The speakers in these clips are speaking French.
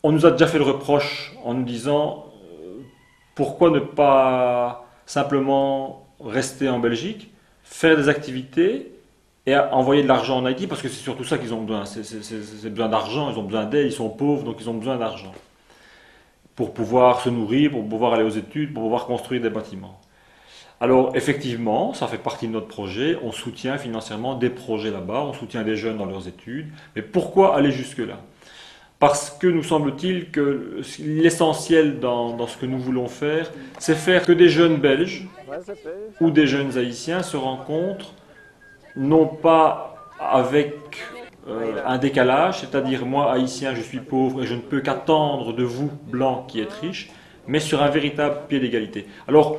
on nous a déjà fait le reproche en nous disant pourquoi ne pas simplement rester en Belgique, faire des activités et envoyer de l'argent en Haïti, parce que c'est surtout ça qu'ils ont besoin. C'est besoin d'argent, ils ont besoin d'aide, ils sont pauvres, donc ils ont besoin d'argent pour pouvoir se nourrir, pour pouvoir aller aux études, pour pouvoir construire des bâtiments. Alors effectivement, ça fait partie de notre projet, on soutient financièrement des projets là-bas, on soutient des jeunes dans leurs études, mais pourquoi aller jusque-là? Parce que nous semble-t-il que l'essentiel dans ce que nous voulons faire, c'est faire que des jeunes Belges ou des jeunes Haïtiens se rencontrent, non pas avec un décalage, c'est-à-dire moi Haïtien je suis pauvre et je ne peux qu'attendre de vous blancs qui êtes riches, mais sur un véritable pied d'égalité. Alors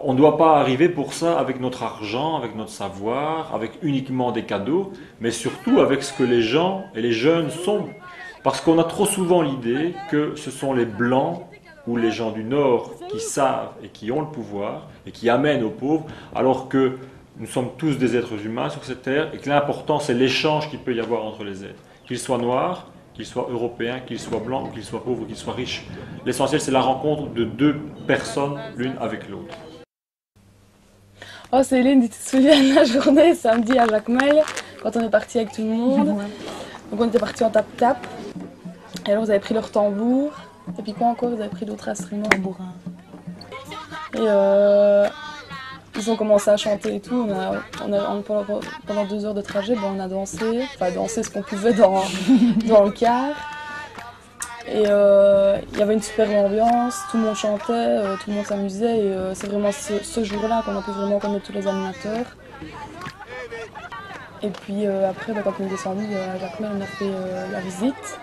on ne doit pas arriver pour ça avec notre argent, avec notre savoir, avec uniquement des cadeaux, mais surtout avec ce que les gens et les jeunes sont. Parce qu'on a trop souvent l'idée que ce sont les blancs ou les gens du Nord qui savent et qui ont le pouvoir et qui amènent aux pauvres, alors que nous sommes tous des êtres humains sur cette terre et que l'important c'est l'échange qu'il peut y avoir entre les êtres. Qu'ils soient noirs, qu'ils soient européens, qu'ils soient blancs, qu'ils soient pauvres, qu'ils soient riches. L'essentiel c'est la rencontre de deux personnes l'une avec l'autre. Oh Céline, tu te souviens de la journée samedi à Jacmel, quand on est parti avec tout le monde. Donc on était parti en tap-tap. Et alors vous avez pris leur tambour. Et puis quoi encore, vous avez pris d'autres instruments. Tambourin. Et ils ont commencé à chanter et tout. Pendant 2 heures de trajet, on a dansé. Enfin dansé ce qu'on pouvait dans le car. Et il y avait une super ambiance, tout le monde chantait, tout le monde s'amusait. Et c'est vraiment ce jour-là qu'on a pu vraiment connaître tous les animateurs. Et puis après, quand on est descendu à Jacmel, on a fait la visite.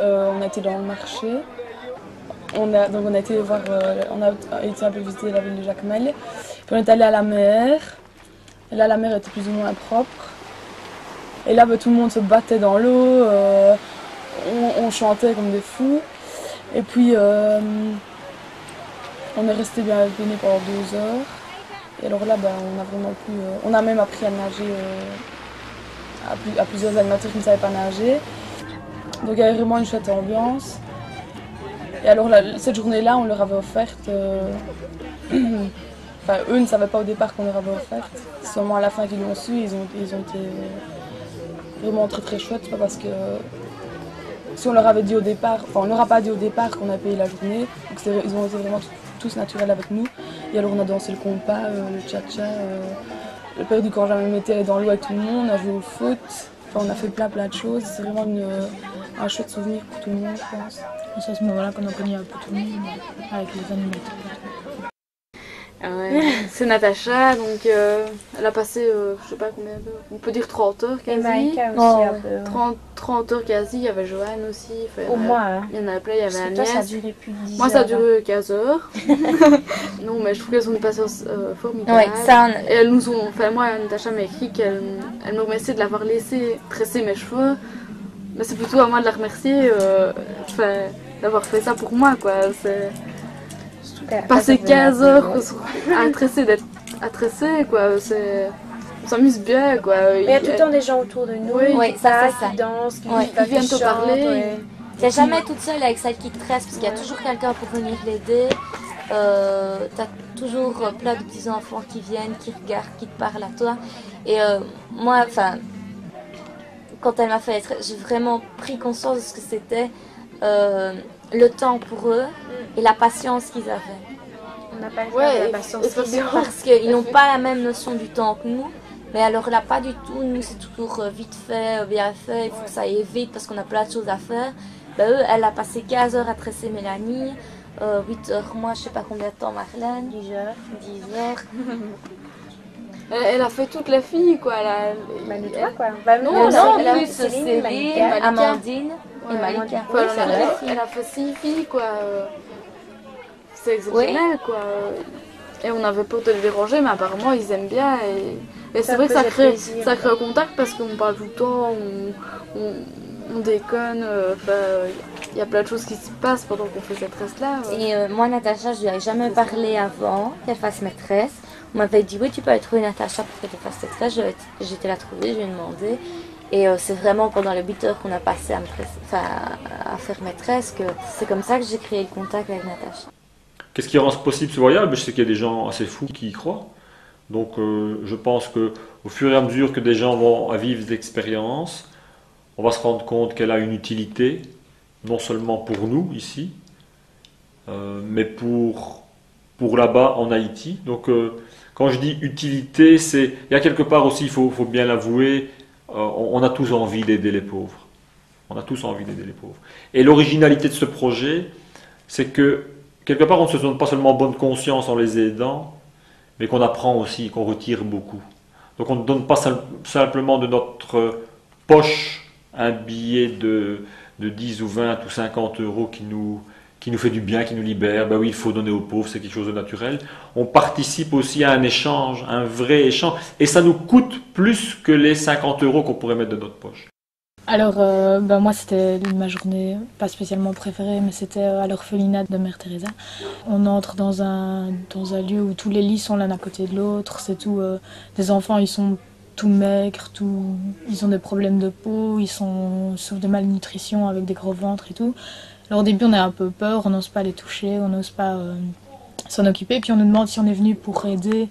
On a été dans le marché. On a été voir, on a été un peu visiter la ville de Jacmel. Puis on est allé à la mer. Et là, la mer était plus ou moins propre. Et là, tout le monde se battait dans l'eau. On chantait comme des fous. Et puis, on est resté bien baigné pendant 2 heures. Et alors là, on a vraiment pu... on a même appris à nager à plusieurs animateurs qui ne savaient pas nager. Donc il y avait vraiment une chouette ambiance. Et alors cette journée-là, on leur avait offerte... Enfin, eux ne savaient pas au départ qu'on leur avait offerte. C'est seulement à la fin qu'ils l'ont su. Ils ont été vraiment très très chouettes. C'est pas parce que... Si on leur avait dit au départ... Enfin, on leur a pas dit au départ qu'on a payé la journée. Donc ils ont été vraiment tous naturels avec nous. Et alors on a dansé le compas, le cha-cha. Le père du camp jamais était dans l'eau avec tout le monde. On a joué au foot. Enfin, on a fait plein de choses. C'est vraiment un chouette souvenir pour tout le monde, je pense. Et c'est à ce moment-là qu'on a connu un peu tout le monde avec les animateurs. Ouais. C'est Natacha, donc elle a passé, je sais pas combien d'heures, on peut dire 30 heures quasi. Et Maïka aussi un peu. 30 heures quasi, il y avait Joanne aussi. Au moins. Il y en avait plein, il y avait Agnès. Toi, ça a duré plus de 10 heures. Moi, ça a duré 15 heures. Non, mais je trouve qu'elles ont une patience formidable. Ouais, ça, et elles nous ont, enfin moi, Natacha m'a écrit qu'elle me remerciait de l'avoir laissé tresser mes cheveux. Mais c'est plutôt à moi de la remercier d'avoir fait ça pour moi, quoi. C'est... Passer 15 heures à tresser, quoi, on s'amuse bien, quoi. Il y a tout le temps des gens autour de nous, oui, qui dansent, qui viennent te parler. Ouais. Tu n'es jamais toute seule avec celle qui te tresse, parce qu'il y a toujours quelqu'un pour venir l'aider. Tu as toujours plein de petits enfants qui viennent, qui regardent, qui te parlent à toi. Et moi, quand elle m'a fait être, j'ai vraiment pris conscience de ce que c'était. Le temps pour eux et la patience qu'ils avaient. On n'a pas le temps de la patience parce qu'ils n'ont pas la même notion du temps que nous. Mais alors là, pas du tout. Nous, c'est toujours vite fait, bien fait. Il faut que ça aille vite parce qu'on a plein de choses à faire. Eux, elle a passé 15 heures à tresser Mélanie. 8 heures, moi, je sais pas combien de temps, Marlène. 10 heures. 10 heures. Elle a fait toutes les filles, quoi. Nous trois, quoi. Non, plus Céline, Malika, Amandine et Malika. Ouais, elle a fait 6 filles, quoi. C'est exceptionnel, quoi. Et on avait peur de les déranger, mais apparemment ils aiment bien. Et c'est vrai que ça crée un contact parce qu'on parle tout le temps, on déconne. Il y a plein de choses qui se passent pendant qu'on fait cette tresse-là. Et moi, Natacha, je lui avais jamais parlé avant qu'elle fasse maîtresse. On m'avait dit, oui, tu peux aller trouver Natacha pour qu'elle te fasse cette tresse. J'étais la trouver, je lui ai demandé. Et c'est vraiment pendant les 8 heures qu'on a passé à faire maîtresse que c'est comme ça que j'ai créé le contact avec Natacha. Qu'est-ce qui rend possible ce voyage? Je sais qu'il y a des gens assez fous qui y croient. Donc je pense qu'au fur et à mesure que des gens vont vivre des expériences, on va se rendre compte qu'elle a une utilité, non seulement pour nous ici, mais pour là-bas en Haïti. Donc quand je dis utilité, il y a quelque part aussi, il faut bien l'avouer, on a tous envie d'aider les pauvres. On a tous envie d'aider les pauvres. Et l'originalité de ce projet, c'est que quelque part on ne se donne pas seulement bonne conscience en les aidant, mais qu'on apprend aussi, qu'on retire beaucoup. Donc on ne donne pas simplement de notre poche un billet de 10 ou 20 ou 50 euros qui nous fait du bien, qui nous libère. Ben oui, il faut donner aux pauvres, c'est quelque chose de naturel. On participe aussi à un échange, un vrai échange, et ça nous coûte plus que les 50 euros qu'on pourrait mettre de notre poche. Alors, moi, c'était ma journée, pas spécialement préférée, mais c'était à l'orphelinat de Mère Teresa. On entre dans un lieu où tous les lits sont l'un à côté de l'autre. C'est tout. Des enfants, ils sont tout maigres, ils ont des problèmes de peau, ils sont sous de malnutrition avec des gros ventres et tout. Alors, au début, on a un peu peur, on n'ose pas les toucher, on n'ose pas s'en occuper. Puis on nous demande si on est venu pour aider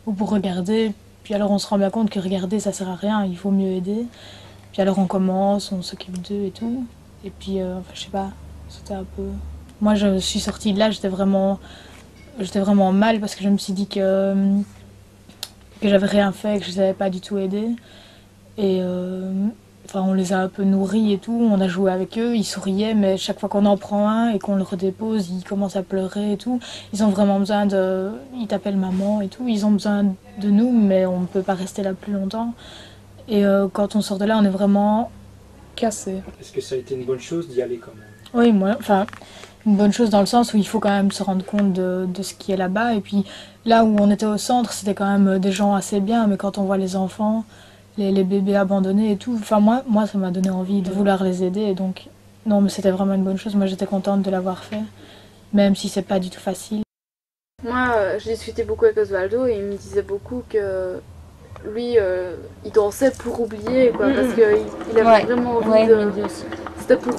ou pour regarder. Puis alors, on se rend bien compte que regarder, ça sert à rien, il faut mieux aider. Puis alors on commence, on s'occupe d'eux et tout. Et puis, je sais pas, c'était un peu... Moi, je suis sortie de là, j'étais vraiment mal parce que je me suis dit que j'avais rien fait, que je les avais pas du tout aidés. Et on les a un peu nourris et tout, on a joué avec eux, ils souriaient, mais chaque fois qu'on en prend un et qu'on le redépose, ils commencent à pleurer et tout. Ils ont vraiment besoin ils t'appellent maman et tout, ils ont besoin de nous, mais on ne peut pas rester là plus longtemps. Et quand on sort de là, on est vraiment cassé. Est-ce que ça a été une bonne chose d'y aller quand même? Oui, une bonne chose dans le sens où il faut quand même se rendre compte de ce qui est là-bas. Et puis là où on était au centre, c'était quand même des gens assez bien, mais quand on voit les enfants, les bébés abandonnés et tout, moi ça m'a donné envie de vouloir les aider. Et donc, non, mais c'était vraiment une bonne chose. Moi, j'étais contente de l'avoir fait, même si c'est pas du tout facile. Moi, j'ai discuté beaucoup avec Osvaldo et il me disait beaucoup que lui, il dansait pour oublier, quoi, parce qu'il avait vraiment envie de... C'était pour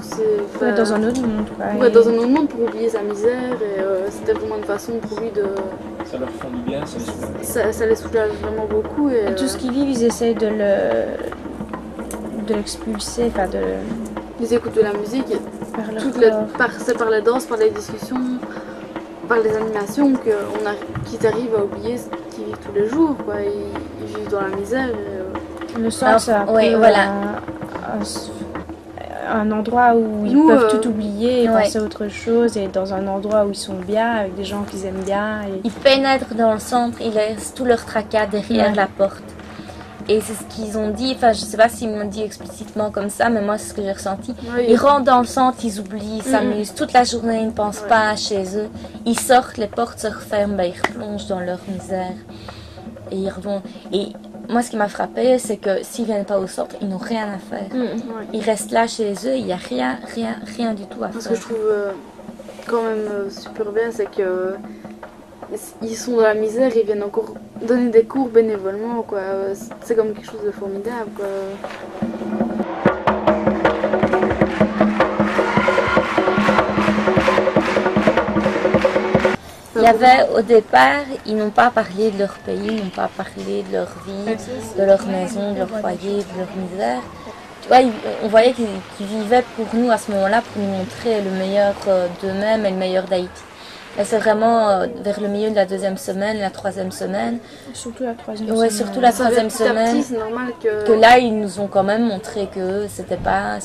se... dans un autre monde, quoi. Ouais, dans un autre monde, pour oublier sa misère, et c'était vraiment une façon pour lui de... Ça leur fait du bien, ça les soulage. Ça les soulage vraiment beaucoup. Et, tout ce qu'ils vivent, ils essayent de l'expulser, enfin de... Ils écoutent de la musique, c'est par les danses, par les discussions, par les animations qu'ils arrivent à oublier ce qu'ils vivent tous les jours, quoi. Ils vivent dans la misère. Le centre, c'est un peu un endroit où ils peuvent tout oublier et penser à autre chose, et dans un endroit où ils sont bien, avec des gens qu'ils aiment bien. Et... Ils pénètrent dans le centre, ils laissent tout leur tracas derrière la porte. Et c'est ce qu'ils ont dit, enfin je sais pas s'ils m'ont dit explicitement comme ça, mais moi c'est ce que j'ai ressenti. Oui. Ils rentrent dans le centre, ils oublient, ils s'amusent, toute la journée ils ne pensent pas à chez eux. Ils sortent, les portes se referment, ils replongent dans leur misère. Et ils revont. Et moi ce qui m'a frappé, c'est que s'ils viennent pas au centre, ils n'ont rien à faire. Ils restent là chez eux, il n'y a rien du tout à faire. Ce que je trouve quand même super bien, c'est que ils sont dans la misère, ils viennent encore donner des cours bénévolement, quoi. C'est comme quelque chose de formidable, quoi. Il y avait au départ, ils n'ont pas parlé de leur pays, ils n'ont pas parlé de leur vie, de leur maison, de leur foyer, de leur misère. Tu vois, on voyait qu'ils vivaient pour nous à ce moment-là, pour nous montrer le meilleur d'eux-mêmes et le meilleur d'Haïti. Et c'est vraiment vers le milieu de la 2e semaine, la 3e semaine. Surtout la 3e semaine. Ouais, surtout la 3e semaine. Petit, c'est normal que là, ils nous ont quand même montré que c'était pas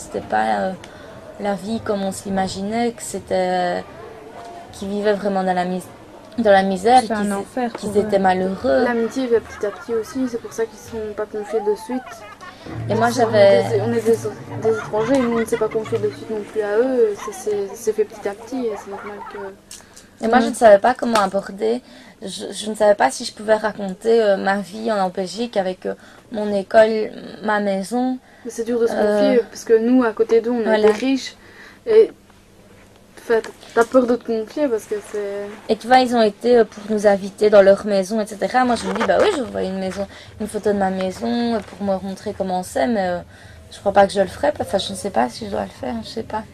la vie comme on se que c'était qu'ils vivaient vraiment dans la misère, qu'ils étaient malheureux. L'amitié va petit à petit aussi, c'est pour ça qu'ils ne sont pas confiés de suite. Et moi on est des étrangers, nous on ne s'est pas confié de suite non plus à eux, c'est fait petit à petit et c'est normal que... Et moi, je ne savais pas comment aborder. Je ne savais pas si je pouvais raconter ma vie en Belgique avec mon école, ma maison. Mais c'est dur de se confier parce que nous, à côté d'eux, on est des riches. Et T'as peur de te confier parce que c'est... Et tu vois, ils ont été pour nous inviter dans leur maison, etc. Moi, je me dis, bah oui, je vois une photo de ma maison pour me montrer comment c'est, mais je crois pas que je le ferai. Enfin, je ne sais pas si je dois le faire, je sais pas.